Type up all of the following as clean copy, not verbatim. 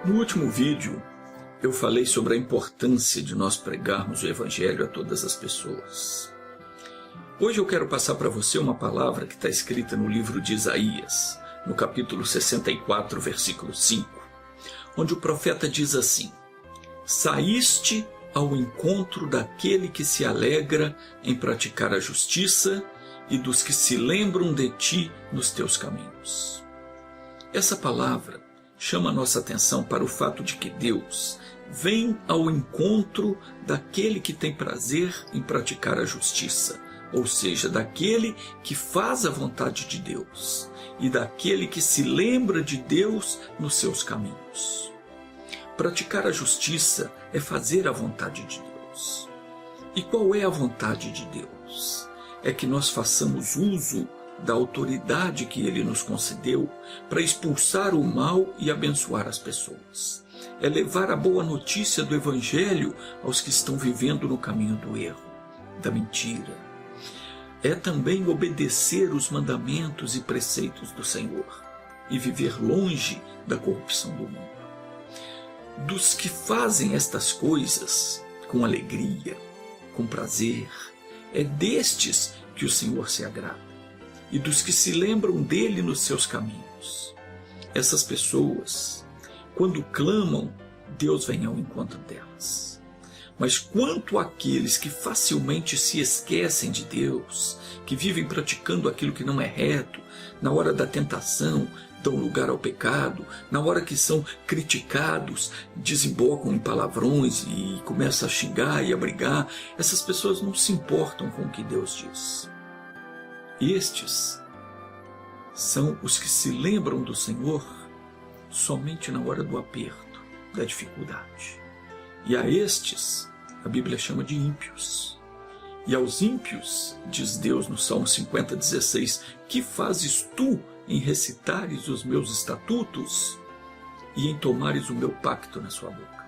No último vídeo, eu falei sobre a importância de nós pregarmos o Evangelho a todas as pessoas. Hoje eu quero passar para você uma palavra que está escrita no livro de Isaías, no capítulo 64, versículo 5, onde o profeta diz assim: Saíste ao encontro daquele que se alegra em praticar a justiça e dos que se lembram de ti nos teus caminhos. Essa palavra chama a nossa atenção para o fato de que Deus vem ao encontro daquele que tem prazer em praticar a justiça, ou seja, daquele que faz a vontade de Deus e daquele que se lembra de Deus nos seus caminhos. Praticar a justiça é fazer a vontade de Deus. E qual é a vontade de Deus? É que nós façamos uso da autoridade que Ele nos concedeu para expulsar o mal e abençoar as pessoas. É levar a boa notícia do Evangelho aos que estão vivendo no caminho do erro, da mentira. É também obedecer os mandamentos e preceitos do Senhor e viver longe da corrupção do mundo. Dos que fazem estas coisas com alegria, com prazer, é destes que o Senhor se agrada, e dos que se lembram dele nos seus caminhos. Essas pessoas, quando clamam, Deus vem ao encontro delas. Mas quanto àqueles que facilmente se esquecem de Deus, que vivem praticando aquilo que não é reto, na hora da tentação, dão lugar ao pecado, na hora que são criticados, desembocam em palavrões e começam a xingar e a brigar, essas pessoas não se importam com o que Deus diz. Estes são os que se lembram do Senhor somente na hora do aperto, da dificuldade. E a estes, a Bíblia chama de ímpios. E aos ímpios, diz Deus no Salmo 50:16, que fazes tu em recitares os meus estatutos e em tomares o meu pacto na sua boca?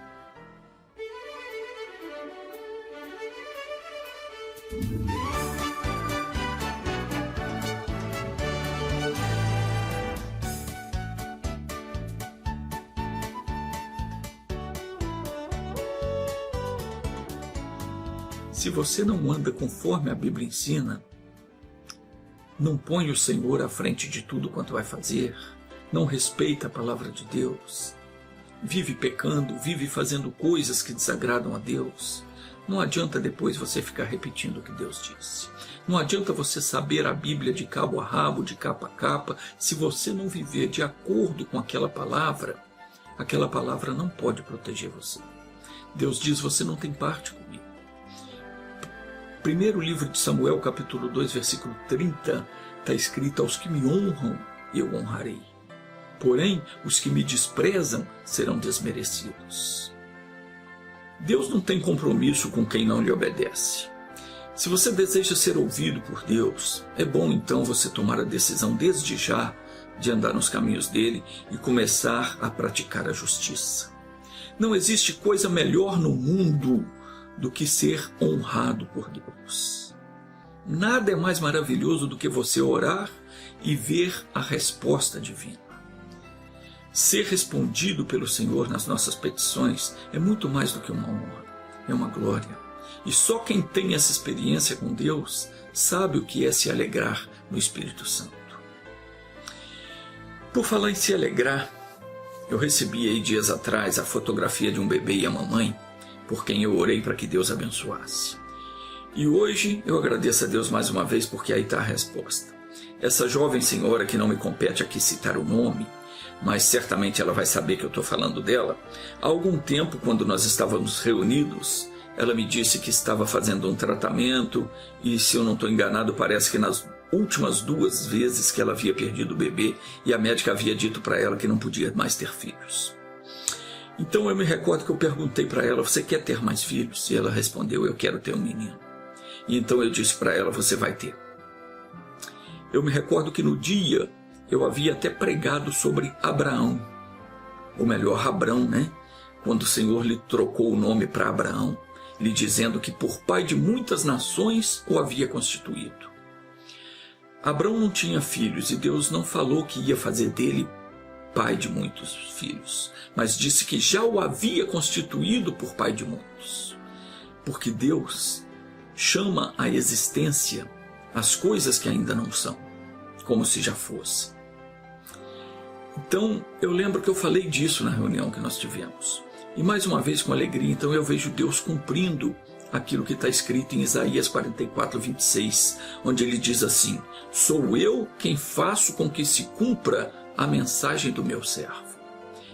Se você não anda conforme a Bíblia ensina, não põe o Senhor à frente de tudo quanto vai fazer, não respeita a palavra de Deus, vive pecando, vive fazendo coisas que desagradam a Deus, não adianta depois você ficar repetindo o que Deus disse. Não adianta você saber a Bíblia de cabo a rabo, de capa a capa, se você não viver de acordo com aquela palavra não pode proteger você. Deus diz: você não tem parte comigo. Primeiro livro de Samuel, capítulo 2, versículo 30, está escrito: aos que me honram, eu honrarei. Porém, os que me desprezam serão desmerecidos. Deus não tem compromisso com quem não lhe obedece. Se você deseja ser ouvido por Deus, é bom então você tomar a decisão desde já de andar nos caminhos dele e começar a praticar a justiça. Não existe coisa melhor no mundo do que ser honrado por Deus. Nada é mais maravilhoso do que você orar e ver a resposta divina. Ser respondido pelo Senhor nas nossas petições é muito mais do que uma honra, é uma glória. E só quem tem essa experiência com Deus sabe o que é se alegrar no Espírito Santo. Por falar em se alegrar, eu recebi aí dias atrás a fotografia de um bebê e a mamãe, por quem eu orei para que Deus abençoasse. E hoje eu agradeço a Deus mais uma vez, porque aí está a resposta. Essa jovem senhora, que não me compete aqui citar o nome, mas certamente ela vai saber que eu estou falando dela, há algum tempo, quando nós estávamos reunidos, ela me disse que estava fazendo um tratamento e, se eu não estou enganado, parece que nas últimas 2 vezes que ela havia perdido o bebê e a médica havia dito para ela que não podia mais ter filhos. Então eu me recordo que eu perguntei para ela: você quer ter mais filhos? E ela respondeu: eu quero ter um menino. E então eu disse para ela: você vai ter. Eu me recordo que no dia eu havia até pregado sobre Abraão, ou melhor, Abrão, né? Quando o Senhor lhe trocou o nome para Abraão, lhe dizendo que por pai de muitas nações o havia constituído. Abrão não tinha filhos e Deus não falou que ia fazer dele pai de muitos filhos, mas disse que já o havia constituído por pai de muitos. Porque Deus chama à existência as coisas que ainda não são, como se já fossem. Então, eu lembro que eu falei disso na reunião que nós tivemos. E mais uma vez com alegria, então eu vejo Deus cumprindo aquilo que está escrito em Isaías 44, 26, onde ele diz assim: sou eu quem faço com que se cumpra a mensagem do meu servo,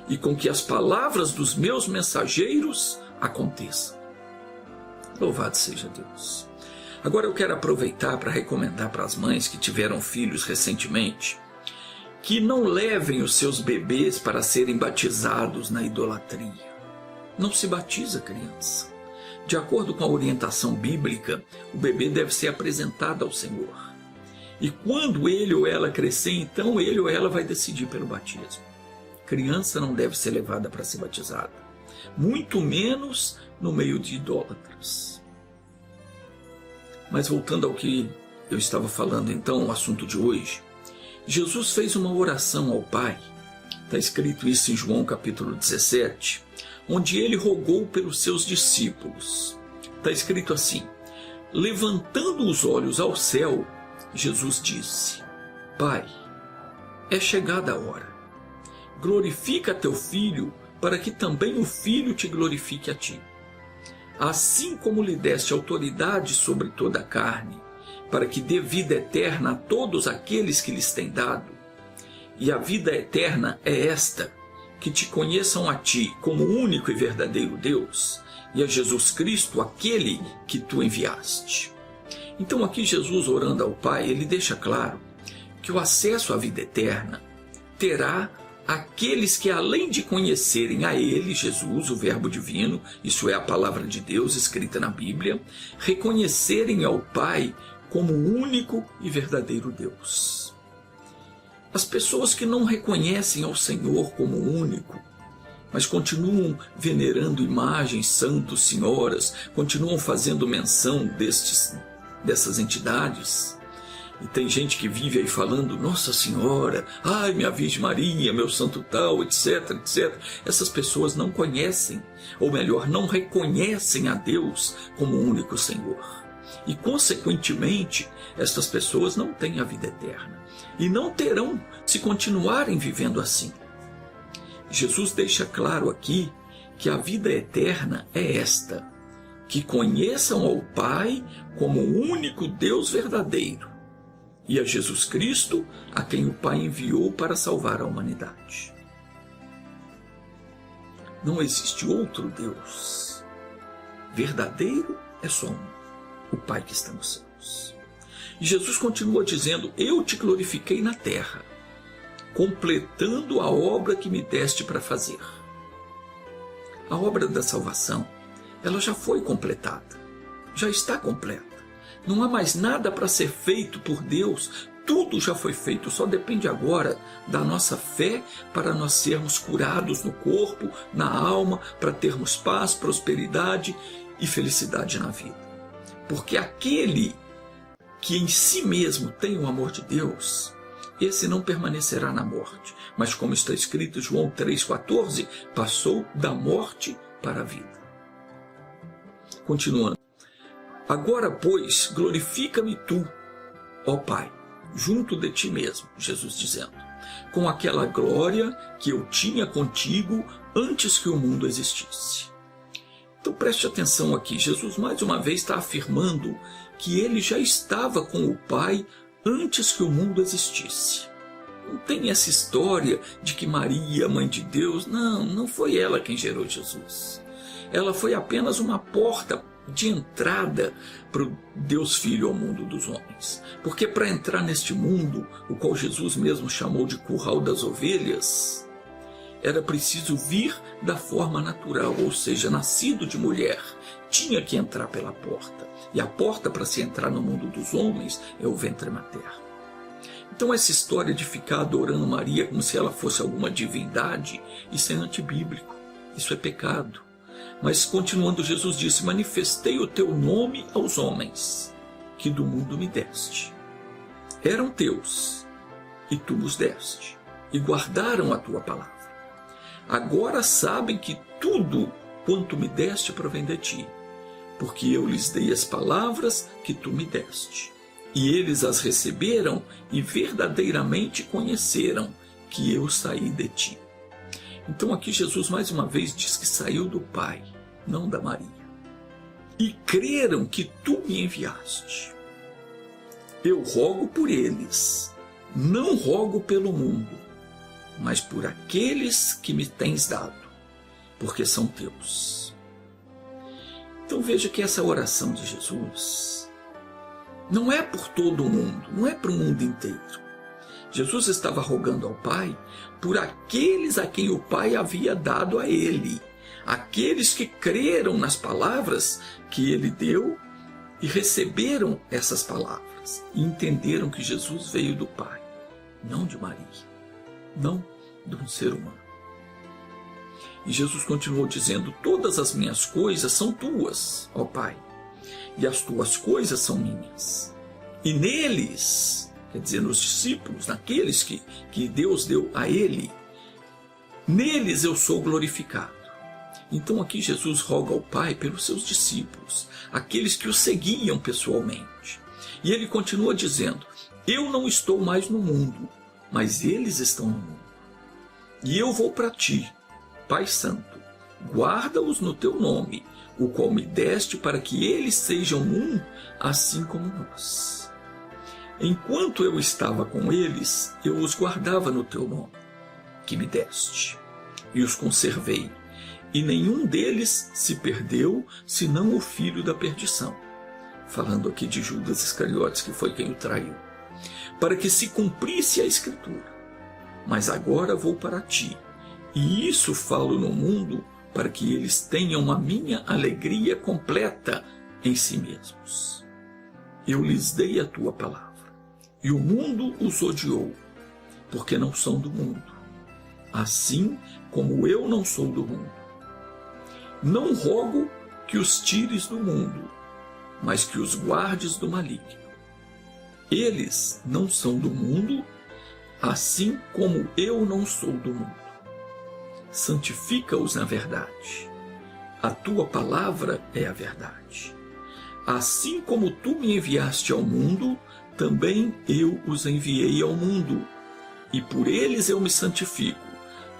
e com que as palavras dos meus mensageiros aconteçam. Louvado seja Deus. Agora eu quero aproveitar para recomendar para as mães que tiveram filhos recentemente que não levem os seus bebês para serem batizados na idolatria. Não se batiza criança. De acordo com a orientação bíblica, o bebê deve ser apresentado ao Senhor. E quando ele ou ela crescer, então ele ou ela vai decidir pelo batismo. Criança não deve ser levada para ser batizada, muito menos no meio de idólatras. Mas voltando ao que eu estava falando então, o assunto de hoje, Jesus fez uma oração ao Pai. Está escrito isso em João capítulo 17, onde ele rogou pelos seus discípulos. Está escrito assim: levantando os olhos ao céu, Jesus disse: Pai, é chegada a hora. Glorifica teu Filho, para que também o Filho te glorifique a ti. Assim como lhe deste autoridade sobre toda a carne, para que dê vida eterna a todos aqueles que lhes tem dado. E a vida eterna é esta: que te conheçam a ti como único e verdadeiro Deus, e a Jesus Cristo, aquele que tu enviaste. Então aqui Jesus, orando ao Pai, ele deixa claro que o acesso à vida eterna terá aqueles que, além de conhecerem a ele, Jesus, o Verbo divino, isso é a palavra de Deus escrita na Bíblia, reconhecerem ao Pai como único e verdadeiro Deus. As pessoas que não reconhecem ao Senhor como único, mas continuam venerando imagens, santos, senhoras, continuam fazendo menção dessas entidades. E tem gente que vive aí falando: Nossa Senhora, ai, minha Virgem Maria, meu santo tal, etc, etc. Essas pessoas não conhecem, ou melhor, não reconhecem a Deus como único Senhor. E, consequentemente, estas pessoas não têm a vida eterna. E não terão se continuarem vivendo assim. Jesus deixa claro aqui que a vida eterna é esta: que conheçam ao Pai como o único Deus verdadeiro, e a Jesus Cristo, a quem o Pai enviou para salvar a humanidade. Não existe outro Deus. Verdadeiro é só um: o Pai que está nos céus. E Jesus continua dizendo: eu te glorifiquei na terra, completando a obra que me deste para fazer. A obra da salvação, ela já foi completada, já está completa. Não há mais nada para ser feito por Deus, tudo já foi feito, só depende agora da nossa fé para nós sermos curados no corpo, na alma, para termos paz, prosperidade e felicidade na vida. Porque aquele que em si mesmo tem o amor de Deus, esse não permanecerá na morte, mas, como está escrito em João 3,14, passou da morte para a vida. Continuando: agora, pois, glorifica-me tu, ó Pai, junto de ti mesmo, Jesus dizendo, com aquela glória que eu tinha contigo antes que o mundo existisse. Então preste atenção aqui, Jesus mais uma vez está afirmando que ele já estava com o Pai antes que o mundo existisse. Não tem essa história de que Maria, mãe de Deus, não foi ela quem gerou Jesus. Ela foi apenas uma porta de entrada para o Deus Filho ao mundo dos homens. Porque para entrar neste mundo, o qual Jesus mesmo chamou de curral das ovelhas, era preciso vir da forma natural, ou seja, nascido de mulher. Tinha que entrar pela porta. E a porta para se entrar no mundo dos homens é o ventre materno. Então essa história de ficar adorando Maria como se ela fosse alguma divindade, isso é antibíblico, isso é pecado. Mas continuando, Jesus disse: manifestei o teu nome aos homens, que do mundo me deste. Eram teus, e tu os deste, e guardaram a tua palavra. Agora sabem que tudo quanto me deste provém de ti, porque eu lhes dei as palavras que tu me deste. E eles as receberam e verdadeiramente conheceram que eu saí de ti. Então aqui Jesus mais uma vez diz que saiu do Pai, não da Maria. E creram que tu me enviaste. Eu rogo por eles, não rogo pelo mundo, mas por aqueles que me tens dado, porque são teus. Então veja que essa oração de Jesus não é por todo o mundo, não é para o mundo inteiro. Jesus estava rogando ao Pai por aqueles a quem o Pai havia dado a ele, aqueles que creram nas palavras que ele deu e receberam essas palavras e entenderam que Jesus veio do Pai, não de Maria, não de um ser humano. E Jesus continuou dizendo: todas as minhas coisas são tuas, ó Pai, e as tuas coisas são minhas. E neles, quer dizer, nos discípulos, naqueles que Deus deu a ele, neles eu sou glorificado. Então aqui Jesus roga ao Pai pelos seus discípulos, aqueles que o seguiam pessoalmente. E ele continua dizendo: eu não estou mais no mundo, mas eles estão no mundo. E eu vou para ti, Pai Santo, guarda-os no teu nome, o qual me deste, para que eles sejam um, assim como nós. Enquanto eu estava com eles, eu os guardava no teu nome, que me deste, e os conservei, e nenhum deles se perdeu, senão o filho da perdição. Falando aqui de Judas Iscariotes, que foi quem o traiu. Para que se cumprisse a Escritura. Mas agora vou para ti, e isso falo no mundo, para que eles tenham a minha alegria completa em si mesmos. Eu lhes dei a tua palavra, e o mundo os odiou, porque não são do mundo, assim como eu não sou do mundo. Não rogo que os tires do mundo, mas que os guardes do maligno. Eles não são do mundo, assim como eu não sou do mundo. Santifica-os na verdade. A tua palavra é a verdade. Assim como tu me enviaste ao mundo, também eu os enviei ao mundo. E por eles eu me santifico,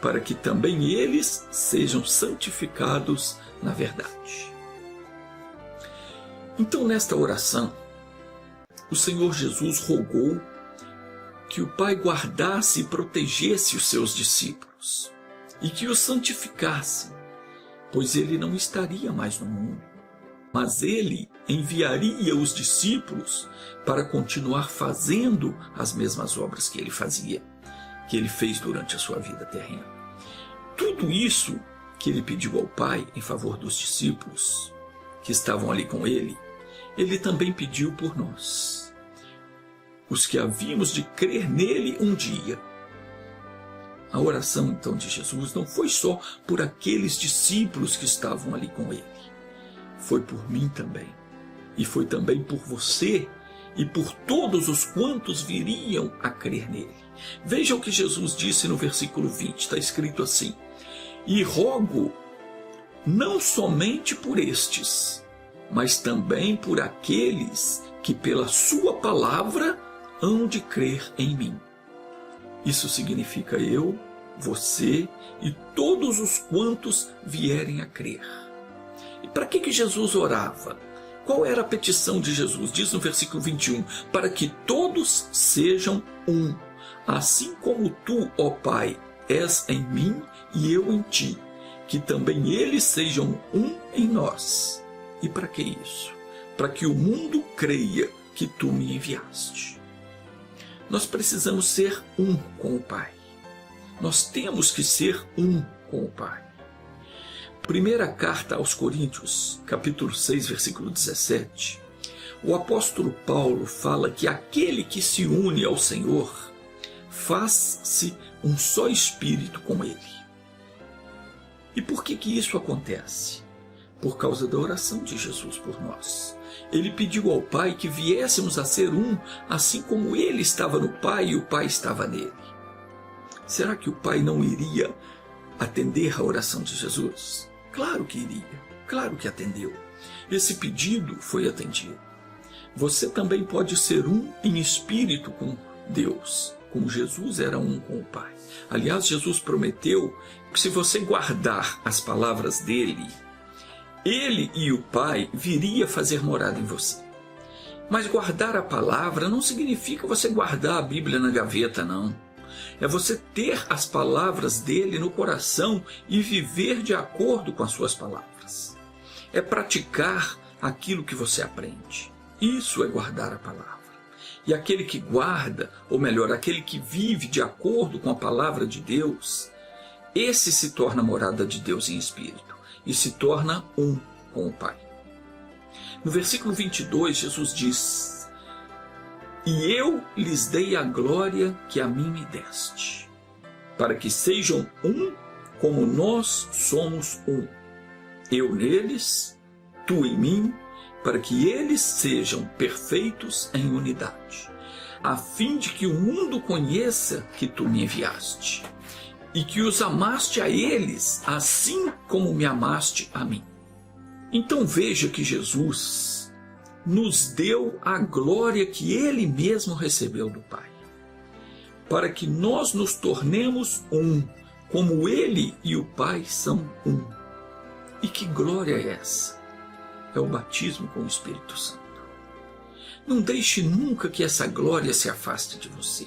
para que também eles sejam santificados na verdade. Então, nesta oração, o Senhor Jesus rogou que o Pai guardasse e protegesse os seus discípulos e que os santificasse, pois ele não estaria mais no mundo, mas ele enviaria os discípulos para continuar fazendo as mesmas obras que ele fazia, que ele fez durante a sua vida terrena. Tudo isso que ele pediu ao Pai em favor dos discípulos que estavam ali com ele, ele também pediu por nós, os que havíamos de crer nele um dia. A oração então de Jesus não foi só por aqueles discípulos que estavam ali com ele, foi por mim também, e foi também por você e por todos os quantos viriam a crer nele. Veja o que Jesus disse no versículo 20, está escrito assim: e rogo não somente por estes, mas também por aqueles que pela sua palavra hão de crer em mim. Isso significa eu, você e todos os quantos vierem a crer. E para que Jesus orava? Qual era a petição de Jesus? Diz no versículo 21, para que todos sejam um, assim como tu, ó Pai, és em mim e eu em ti, que também eles sejam um em nós. E para que isso? Para que o mundo creia que tu me enviaste. Nós precisamos ser um com o Pai. Nós temos que ser um com o Pai. Primeira carta aos Coríntios, capítulo 6, versículo 17, o apóstolo Paulo fala que aquele que se une ao Senhor faz-se um só espírito com ele. E por que isso acontece? Por causa da oração de Jesus por nós. Ele pediu ao Pai que viéssemos a ser um, assim como ele estava no Pai e o Pai estava nele. Será que o Pai não iria atender a oração de Jesus? Claro que iria, claro que atendeu. Esse pedido foi atendido. Você também pode ser um em espírito com Deus, como Jesus era um com o Pai. Aliás, Jesus prometeu que se você guardar as palavras dele, ele e o Pai viria fazer morada em você. Mas guardar a palavra não significa você guardar a Bíblia na gaveta, não. É você ter as palavras dele no coração e viver de acordo com as suas palavras. É praticar aquilo que você aprende. Isso é guardar a palavra. E aquele que guarda, ou melhor, aquele que vive de acordo com a palavra de Deus, esse se torna morada de Deus em espírito e se torna um com o Pai. No versículo 22, Jesus diz: "E eu lhes dei a glória que a mim me deste, para que sejam um como nós somos um. Eu neles, tu em mim, para que eles sejam perfeitos em unidade, a fim de que o mundo conheça que tu me enviaste, e que os amaste a eles, assim como me amaste a mim." Então veja que Jesus nos deu a glória que ele mesmo recebeu do Pai, para que nós nos tornemos um, como ele e o Pai são um. E que glória é essa? É o batismo com o Espírito Santo. Não deixe nunca que essa glória se afaste de você.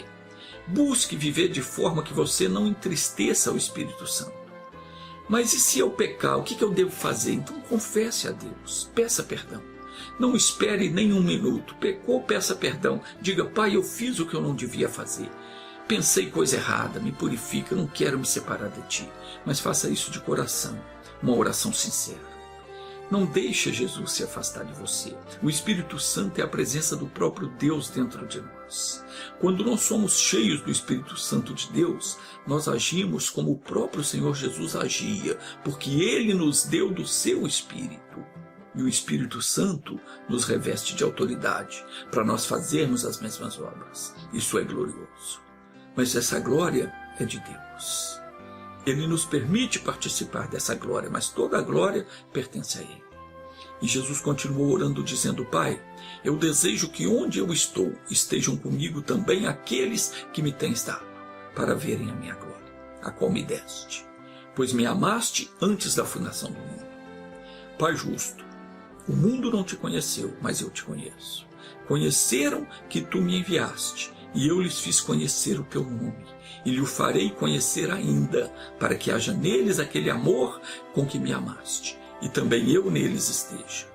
Busque viver de forma que você não entristeça o Espírito Santo. Mas e se eu pecar, o que eu devo fazer? Então confesse a Deus, peça perdão. Não espere nem um minuto. Pecou, peça perdão. Diga: Pai, eu fiz o que eu não devia fazer. Pensei coisa errada, me purifica, não quero me separar de Ti. Mas faça isso de coração, uma oração sincera. Não deixe Jesus se afastar de você. O Espírito Santo é a presença do próprio Deus dentro de nós. Quando nós somos cheios do Espírito Santo de Deus, nós agimos como o próprio Senhor Jesus agia, porque Ele nos deu do seu Espírito. E o Espírito Santo nos reveste de autoridade para nós fazermos as mesmas obras. Isso é glorioso. Mas essa glória é de Deus. Ele nos permite participar dessa glória, mas toda a glória pertence a Ele. E Jesus continuou orando dizendo: Pai, eu desejo que onde eu estou estejam comigo também aqueles que me tens dado, para verem a minha glória, a qual me deste, pois me amaste antes da fundação do mundo. Pai justo, o mundo não te conheceu, mas eu te conheço. Conheceram que tu me enviaste, e eu lhes fiz conhecer o teu nome, e lhe o farei conhecer ainda, para que haja neles aquele amor com que me amaste, e também eu neles esteja.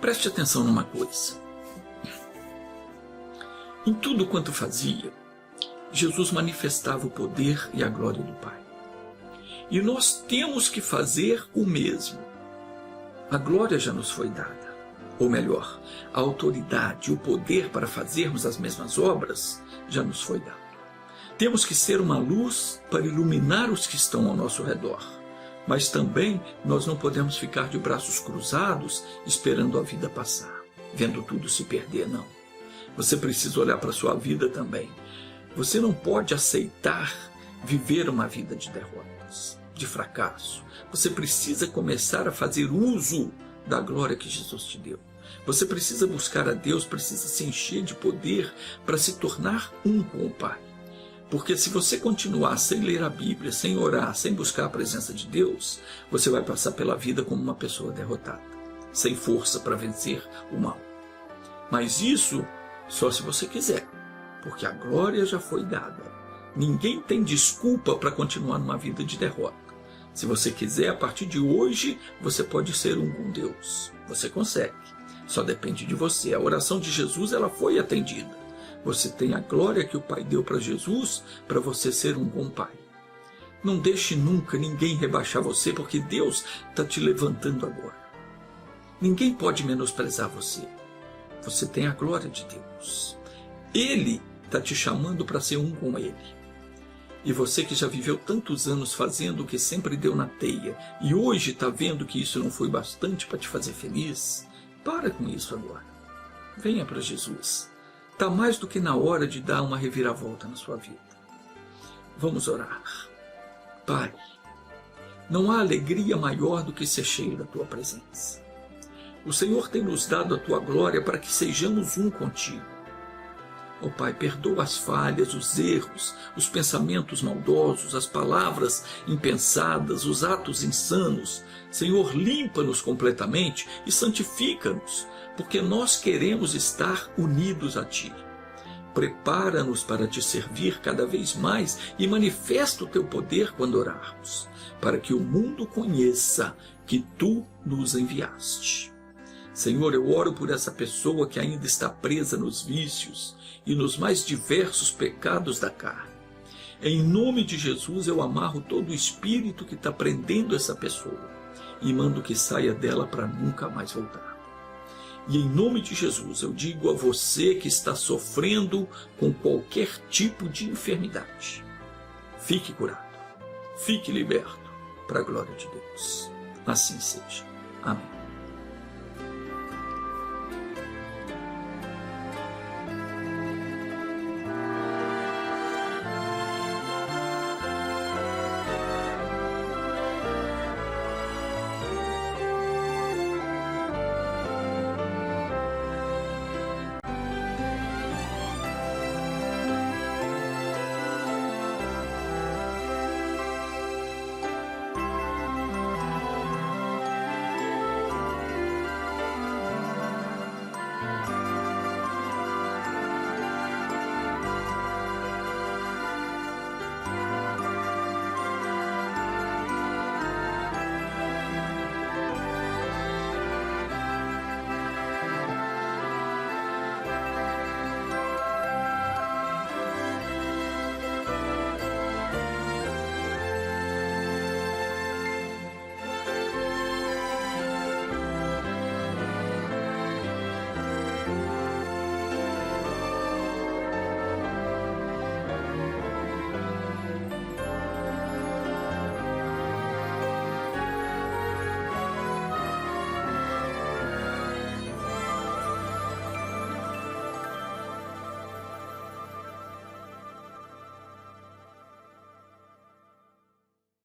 Preste atenção numa coisa. Em tudo quanto fazia, Jesus manifestava o poder e a glória do Pai. E nós temos que fazer o mesmo. A glória já nos foi dada. Ou melhor, a autoridade, o poder para fazermos as mesmas obras já nos foi dado. Temos que ser uma luz para iluminar os que estão ao nosso redor. Mas também nós não podemos ficar de braços cruzados esperando a vida passar, vendo tudo se perder, não. Você precisa olhar para a sua vida também. Você não pode aceitar viver uma vida de derrotas, de fracasso. Você precisa começar a fazer uso da glória que Jesus te deu. Você precisa buscar a Deus, precisa se encher de poder para se tornar um com o Pai. Porque se você continuar sem ler a Bíblia, sem orar, sem buscar a presença de Deus, você vai passar pela vida como uma pessoa derrotada, sem força para vencer o mal. Mas isso só se você quiser, porque a glória já foi dada. Ninguém tem desculpa para continuar numa vida de derrota. Se você quiser, a partir de hoje, você pode ser um com Deus. Você consegue. Só depende de você. A oração de Jesus, ela foi atendida. Você tem a glória que o Pai deu para Jesus, para você ser um bom Pai. Não deixe nunca ninguém rebaixar você, porque Deus está te levantando agora. Ninguém pode menosprezar você. Você tem a glória de Deus. Ele está te chamando para ser um com Ele. E você que já viveu tantos anos fazendo o que sempre deu na teia, e hoje está vendo que isso não foi bastante para te fazer feliz, para com isso agora. Venha para Jesus. Está mais do que na hora de dar uma reviravolta na sua vida. Vamos orar. Pai, não há alegria maior do que ser cheio da Tua presença. O Senhor tem nos dado a Tua glória para que sejamos um contigo. Ó Pai, perdoa as falhas, os erros, os pensamentos maldosos, as palavras impensadas, os atos insanos. Senhor, limpa-nos completamente e santifica-nos, porque nós queremos estar unidos a Ti. Prepara-nos para Te servir cada vez mais e manifesta o Teu poder quando orarmos, para que o mundo conheça que Tu nos enviaste. Senhor, eu oro por essa pessoa que ainda está presa nos vícios e nos mais diversos pecados da carne. Em nome de Jesus, eu amarro todo o espírito que está prendendo essa pessoa e mando que saia dela para nunca mais voltar. E em nome de Jesus, eu digo a você que está sofrendo com qualquer tipo de enfermidade: fique curado, fique liberto, para a glória de Deus. Assim seja. Amém.